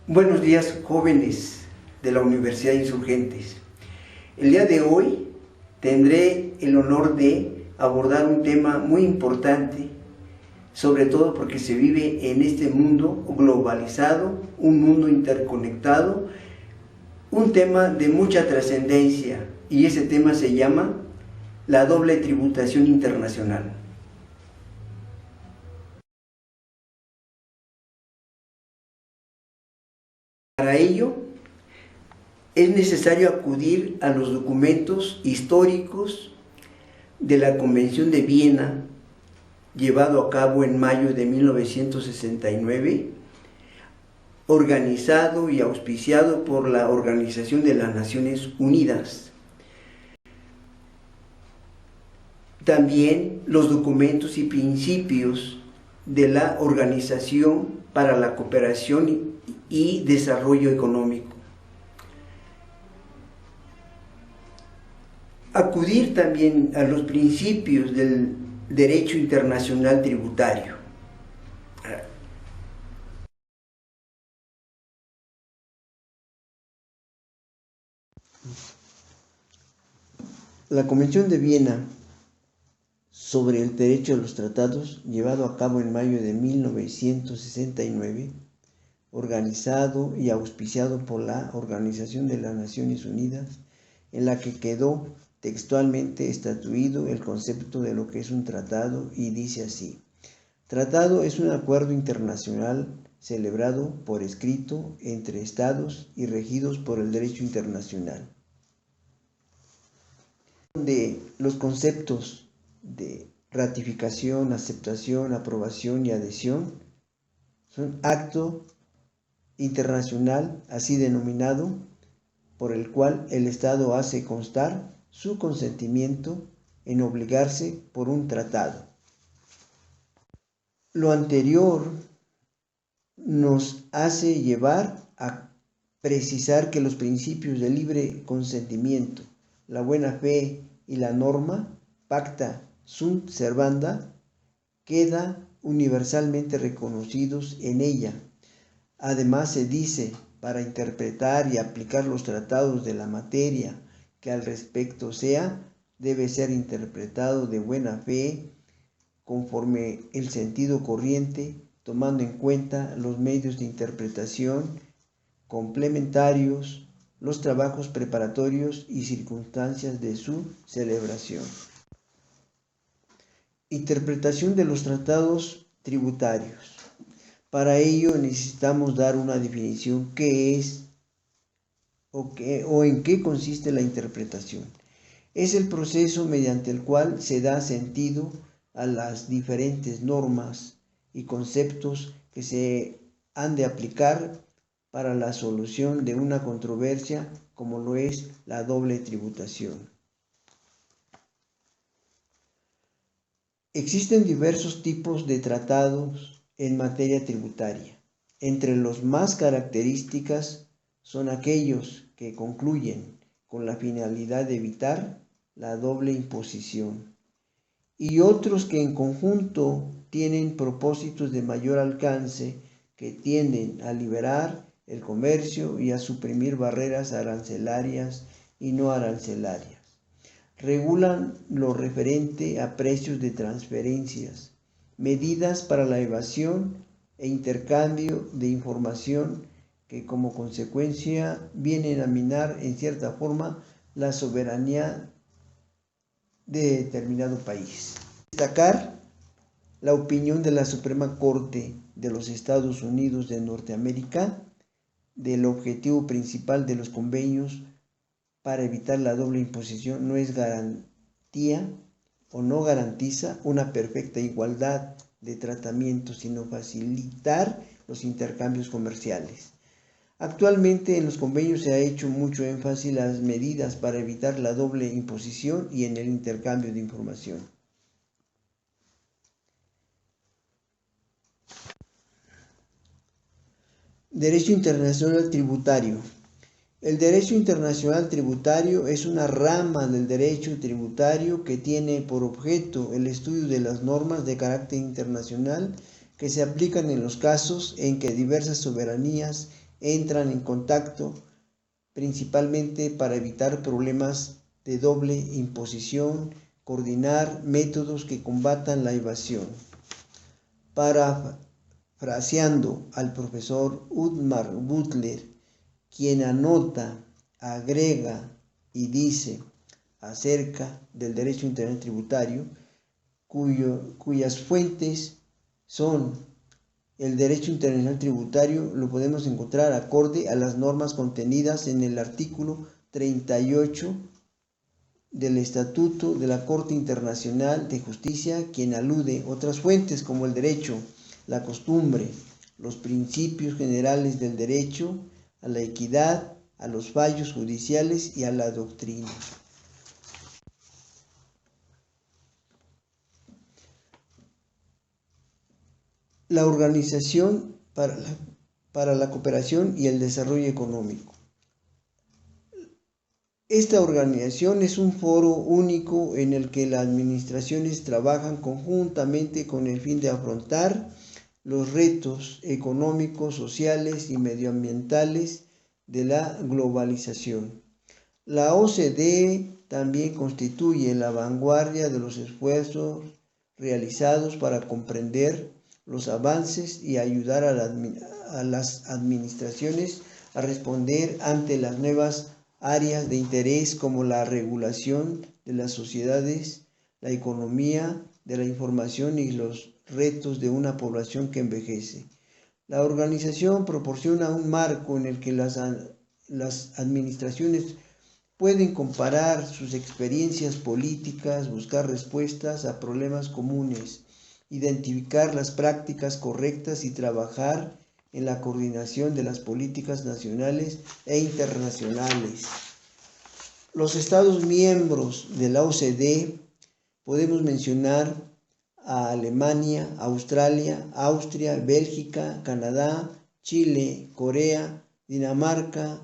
Buenos días, jóvenes de la Universidad Insurgentes. El día de hoy tendré el honor de abordar un tema muy importante, sobre todo porque se vive en este mundo globalizado, un mundo interconectado, un tema de mucha trascendencia, y ese tema se llama la doble tributación internacional. Para ello, es necesario acudir a los documentos históricos de la Convención de Viena, llevado a cabo en mayo de 1969, organizado y auspiciado por la Organización de las Naciones Unidas. También los documentos y principios de la Organización para la Cooperación y Desarrollo Económico. Acudir también a los principios del derecho internacional tributario. La Convención de Viena sobre el derecho a los tratados, llevado a cabo en mayo de 1969, organizado y auspiciado por la Organización de las Naciones Unidas, en la que quedó textualmente estatuido el concepto de lo que es un tratado, y dice así: tratado es un acuerdo internacional celebrado por escrito entre estados y regidos por el derecho internacional, donde los conceptos de ratificación, aceptación, aprobación y adhesión son acto internacional así denominado, por el cual el Estado hace constar su consentimiento en obligarse por un tratado. Lo anterior nos hace llevar a precisar que los principios de libre consentimiento, la buena fe y la norma pacta sunt servanda queda universalmente reconocidos en ella. Además se dice, para interpretar y aplicar los tratados de la materia que al respecto sea, debe ser interpretado de buena fe, conforme el sentido corriente, tomando en cuenta los medios de interpretación complementarios, los trabajos preparatorios y circunstancias de su celebración. Interpretación de los tratados tributarios. Para ello necesitamos dar una definición: qué es o en qué consiste la interpretación. Es el proceso mediante el cual se da sentido a las diferentes normas y conceptos que se han de aplicar para la solución de una controversia, como lo es la doble tributación. Existen diversos tipos de tratados en materia tributaria. Entre los más características son aquellos que concluyen con la finalidad de evitar la doble imposición, y otros que en conjunto tienen propósitos de mayor alcance que tienden a liberar el comercio y a suprimir barreras arancelarias y no arancelarias. Regulan lo referente a precios de transferencias, medidas para la evasión e intercambio de información que como consecuencia vienen a minar en cierta forma la soberanía de determinado país. Destacar la opinión de la Suprema Corte de los Estados Unidos de Norteamérica del objetivo principal de los convenios para evitar la doble imposición no es garantía o no garantiza una perfecta igualdad de tratamiento, sino facilitar los intercambios comerciales. Actualmente en los convenios se ha hecho mucho énfasis en las medidas para evitar la doble imposición y en el intercambio de información. Derecho internacional tributario. El derecho internacional tributario es una rama del derecho tributario que tiene por objeto el estudio de las normas de carácter internacional que se aplican en los casos en que diversas soberanías entran en contacto principalmente para evitar problemas de doble imposición, coordinar métodos que combatan la evasión. Parafraseando al profesor Udmar Butler, quien anota, agrega y dice acerca del derecho internacional tributario, cuyas fuentes son el derecho internacional tributario, lo podemos encontrar acorde a las normas contenidas en el artículo 38 del Estatuto de la Corte Internacional de Justicia, quien alude otras fuentes como el derecho, la costumbre, los principios generales del derecho, a la equidad, a los fallos judiciales y a la doctrina. La Organización para la Cooperación y el Desarrollo Económico. Esta organización es un foro único en el que las administraciones trabajan conjuntamente con el fin de afrontar los retos económicos, sociales y medioambientales de la globalización. La OCDE también constituye la vanguardia de los esfuerzos realizados para comprender los avances y ayudar a las administraciones a responder ante las nuevas áreas de interés como la regulación de las sociedades, la economía de la información y los retos de una población que envejece. La organización proporciona un marco en el que las administraciones pueden comparar sus experiencias políticas, buscar respuestas a problemas comunes, identificar las prácticas correctas y trabajar en la coordinación de las políticas nacionales e internacionales. Los Estados miembros de la OCDE podemos mencionar a Alemania, Australia, Austria, Bélgica, Canadá, Chile, Corea, Dinamarca,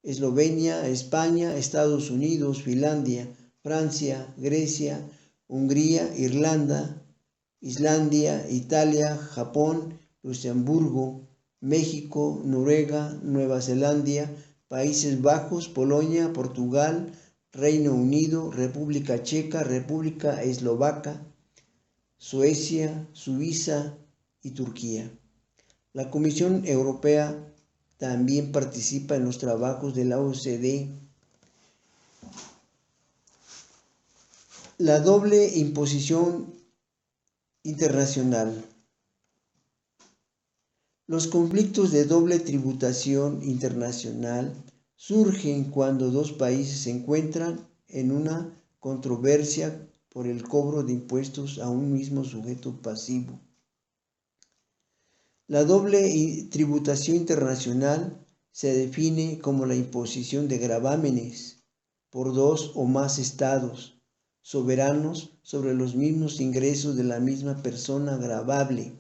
Eslovenia, España, Estados Unidos, Finlandia, Francia, Grecia, Hungría, Irlanda, Islandia, Italia, Japón, Luxemburgo, México, Noruega, Nueva Zelanda, Países Bajos, Polonia, Portugal, Reino Unido, República Checa, República Eslovaca, Suecia, Suiza y Turquía. La Comisión Europea también participa en los trabajos de la OCDE. La doble imposición internacional. Los conflictos de doble tributación internacional surgen cuando dos países se encuentran en una controversia por el cobro de impuestos a un mismo sujeto pasivo. La doble tributación internacional se define como la imposición de gravámenes por dos o más estados soberanos sobre los mismos ingresos de la misma persona gravable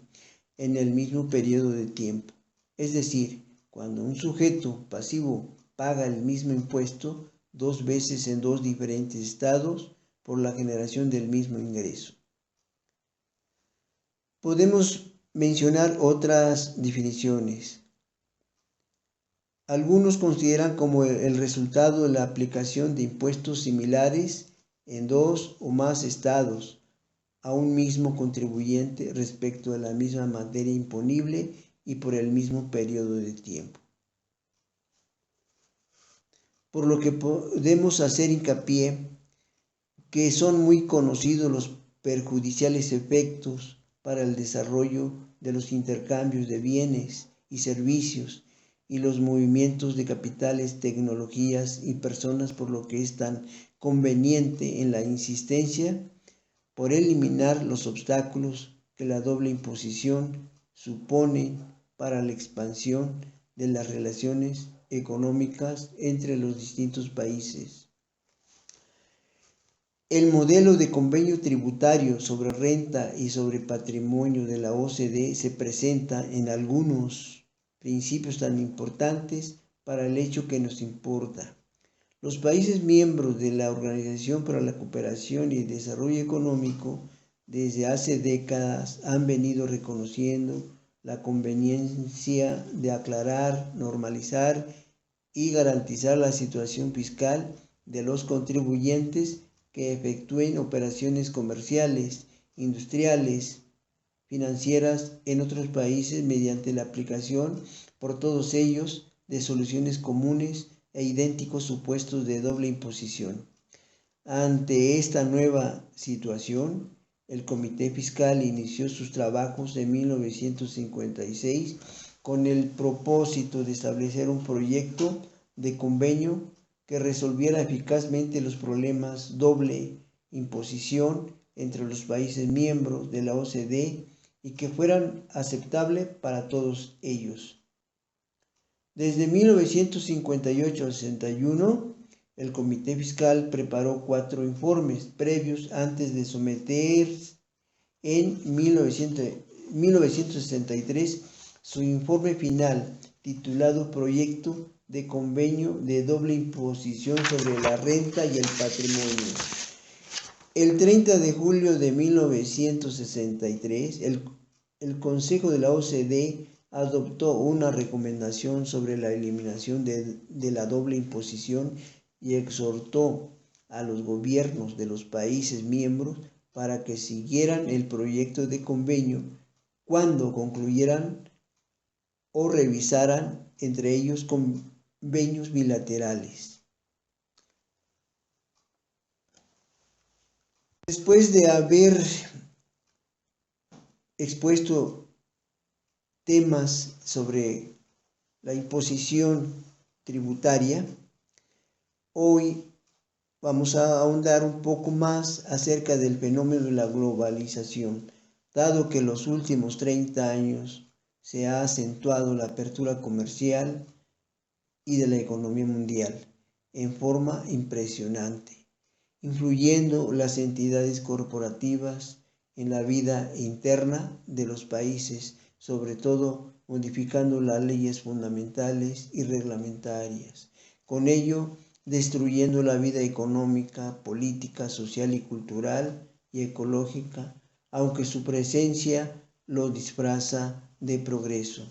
en el mismo periodo de tiempo. Es decir, cuando un sujeto pasivo paga el mismo impuesto dos veces en dos diferentes estados por la generación del mismo ingreso. Podemos mencionar otras definiciones. Algunos consideran como el resultado de la aplicación de impuestos similares en dos o más estados a un mismo contribuyente respecto de la misma materia imponible y por el mismo periodo de tiempo. Por lo que podemos hacer hincapié que son muy conocidos los perjudiciales efectos para el desarrollo de los intercambios de bienes y servicios y los movimientos de capitales, tecnologías y personas, por lo que es tan conveniente en la insistencia por eliminar los obstáculos que la doble imposición supone para la expansión de las relaciones económicas entre los distintos países. El modelo de convenio tributario sobre renta y sobre patrimonio de la OCDE se presenta en algunos principios tan importantes para el hecho que nos importa. Los países miembros de la Organización para la Cooperación y el Desarrollo Económico desde hace décadas han venido reconociendo la conveniencia de aclarar, normalizar y garantizar la situación fiscal de los contribuyentes que efectúen operaciones comerciales, industriales, financieras en otros países mediante la aplicación por todos ellos de soluciones comunes e idénticos supuestos de doble imposición. Ante esta nueva situación, el Comité Fiscal inició sus trabajos en 1956 con el propósito de establecer un proyecto de convenio que resolviera eficazmente los problemas doble imposición entre los países miembros de la OCDE y que fueran aceptables para todos ellos. Desde 1958 al 61, el Comité Fiscal preparó 4 informes previos antes de someter en 1963 su informe final, titulado Proyecto de Convenio de Doble Imposición sobre la Renta y el Patrimonio. El 30 de julio de 1963, el Consejo de la OCDE adoptó una recomendación sobre la eliminación de la doble imposición y exhortó a los gobiernos de los países miembros para que siguieran el proyecto de convenio cuando concluyeran o revisaran entre ellos convenios bilaterales. Después de haber expuesto temas sobre la imposición tributaria, hoy vamos a ahondar un poco más acerca del fenómeno de la globalización, dado que en los últimos 30 años se ha acentuado la apertura comercial y de la economía mundial en forma impresionante, influyendo las entidades corporativas en la vida interna de los países, sobre todo modificando las leyes fundamentales y reglamentarias. Con ello, destruyendo la vida económica, política, social y cultural y ecológica, aunque su presencia lo disfraza de progreso.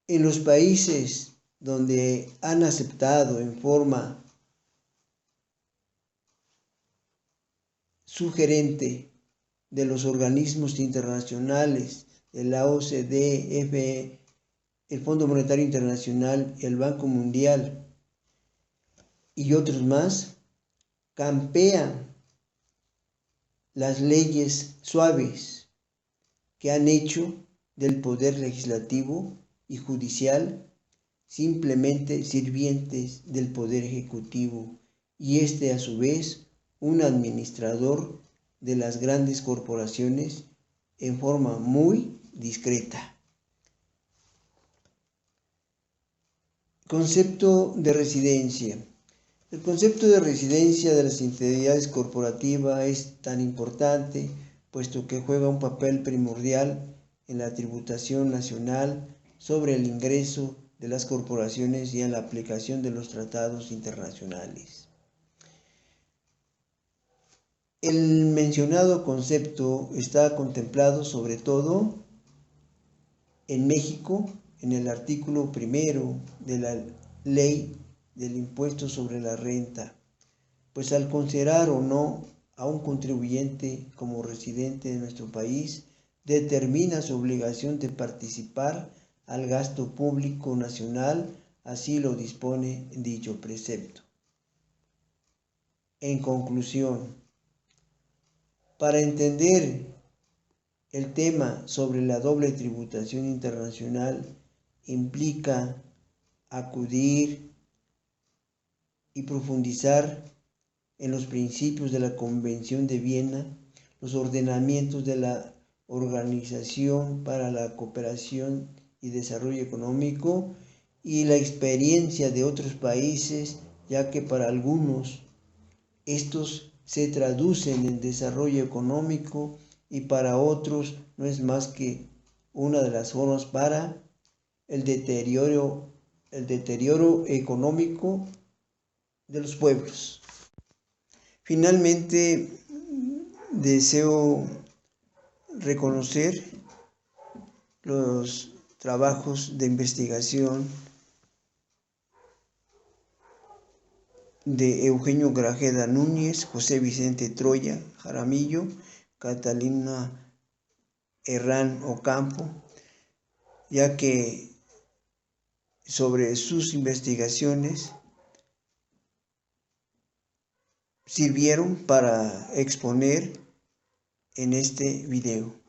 En los países donde han aceptado en forma sugerente de los organismos internacionales, de la OCDE, el Fondo Monetario Internacional, el Banco Mundial y otros más, campean las leyes suaves que han hecho del poder legislativo y judicial simplemente sirvientes del poder ejecutivo, y a su vez un administrador de las grandes corporaciones en forma muy discreta. Concepto de residencia. El concepto de residencia de las entidades corporativas es tan importante puesto que juega un papel primordial en la tributación nacional sobre el ingreso de las corporaciones y en la aplicación de los tratados internacionales. El mencionado concepto está contemplado sobre todo en México en el artículo 1 de la Ley del Impuesto sobre la Renta, pues al considerar o no a un contribuyente como residente de nuestro país, determina su obligación de participar al gasto público nacional, así lo dispone dicho precepto. En conclusión, para entender el tema sobre la doble tributación internacional implica acudir y profundizar en los principios de la Convención de Viena, los ordenamientos de la Organización para la Cooperación y Desarrollo Económico y la experiencia de otros países, ya que para algunos estos se traducen en desarrollo económico y para otros no es más que una de las formas para el deterioro económico de los pueblos. Finalmente, deseo reconocer los trabajos de investigación de Eugenio Grajeda Núñez, José Vicente Troya Jaramillo, Catalina Herrán Ocampo, ya que sobre sus investigaciones sirvieron para exponer en este video.